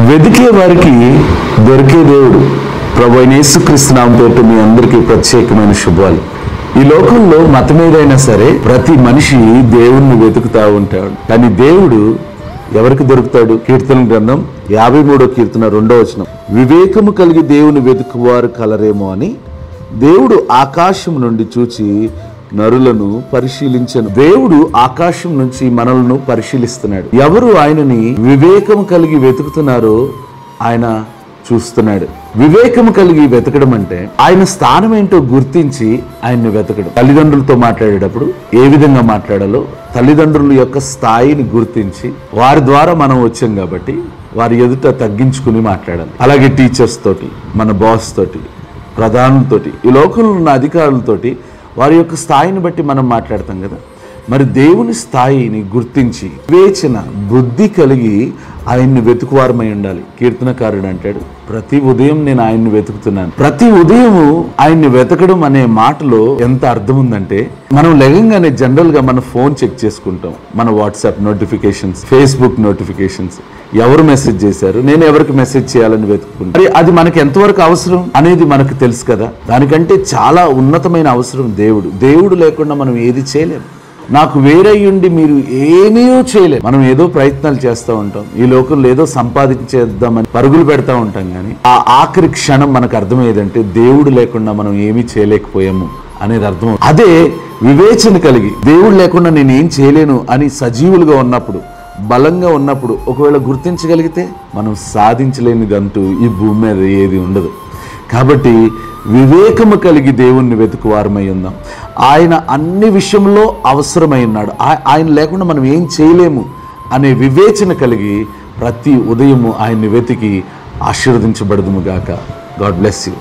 వెతికే వారికి దొరికే దేవుడు ప్రభు అయిన యేసుక్రీస్తు నామముతో మీ అందరికీ ప్రత్యేకమైన శుభాలు. ఈ లోకంలో మతం ఏదైనా సరే ప్రతి మనిషి దేవుణ్ణి వెతుకుతా ఉంటాడు. కానీ దేవుడు ఎవరికి దొరుకుతాడు? కీర్తన గ్రంథం 53వ కీర్తన 2వ వచనం, వివేకము కలిగి దేవుని వెతుకువారు కలరేమో అని దేవుడు ఆకాశం నుండి చూచి నరులను పరిశీలించను. దేవుడు ఆకాశం నుంచి మనలను పరిశీలిస్తున్నాడు. ఎవరు ఆయనని వివేకము కలిగి వెతుకుతున్నారో ఆయన చూస్తున్నాడు. వివేకము కలిగి వెతకడం అంటే ఆయన స్థానం ఏంటో గుర్తించి ఆయన్ని వెతకడం. తల్లిదండ్రులతో మాట్లాడేటప్పుడు ఏ విధంగా మాట్లాడాలో తల్లిదండ్రుల యొక్క స్థాయిని గుర్తించి వారి ద్వారా మనం వచ్చాం కాబట్టి వారి ఎదుట తగ్గించుకుని మాట్లాడాలి. అలాగే టీచర్స్ తోటి, మన బాస్ తోటి, ప్రధానులతోటి, ఈ లోకంలో ఉన్న అధికారులతోటి వారి యొక్క స్థాయిని బట్టి మనం మాట్లాడతాం కదా. మరి దేవుని స్థాయిని గుర్తించి వివేచన బుద్ధి కలిగి ఆయన్ని వెతుకువారమై ఉండాలి. కీర్తనకారుడు అంటాడు, ప్రతి ఉదయం నేను ఆయన్ని వెతుకుతున్నాను. ప్రతి ఉదయము ఆయన్ని వెతకడం అనే మాటలో ఎంత అర్థం ఉందంటే, మనం లెగంగానే జనరల్ గా మన ఫోన్ చెక్ చేసుకుంటాం. మన వాట్సాప్ నోటిఫికేషన్స్, ఫేస్బుక్ నోటిఫికేషన్స్, ఎవరు మెసేజ్ చేశారు, నేను ఎవరికి మెసేజ్ చేయాలని వెతుక్కుంటాం. మరి అది మనకి ఎంతవరకు అవసరం అనేది మనకు తెలుసు కదా. దానికంటే చాలా ఉన్నతమైన అవసరం దేవుడు. దేవుడు లేకుండా మనం ఏది చేయలేము. నాకు వేరయ్యుండి మీరు ఏమీ చేయలేము. మనం ఏదో ప్రయత్నాలు చేస్తూ ఉంటాం, ఈ లోకంలో ఏదో సంపాదించేద్దామని పరుగులు పెడతా ఉంటాం. కానీ ఆ ఆఖరి క్షణం మనకు అర్థమయ్యేదంటే దేవుడు లేకుండా మనం ఏమీ చేయలేకపోయాము అనేది అర్థం. అదే వివేచన కలిగి దేవుడు లేకుండా నేను ఏం చేయలేను అని సజీవులుగా ఉన్నప్పుడు, బలంగా ఉన్నప్పుడు ఒకవేళ గుర్తించగలిగితే మనం సాధించలేనిదంటూ ఈ భూమి మీద ఏది ఉండదు. కాబట్టి వివేకము కలిగి దేవుణ్ణి వెతుకువారమై ఉందాం. ఆయన అన్ని విషయంలో అవసరమై ఉన్నాడు. ఆయన లేకుండా మనం ఏం చేయలేము అనే వివేచన కలిగి ప్రతి ఉదయము ఆయన్ని వెతికి ఆశీర్వదించబడదుము గాక. God bless you.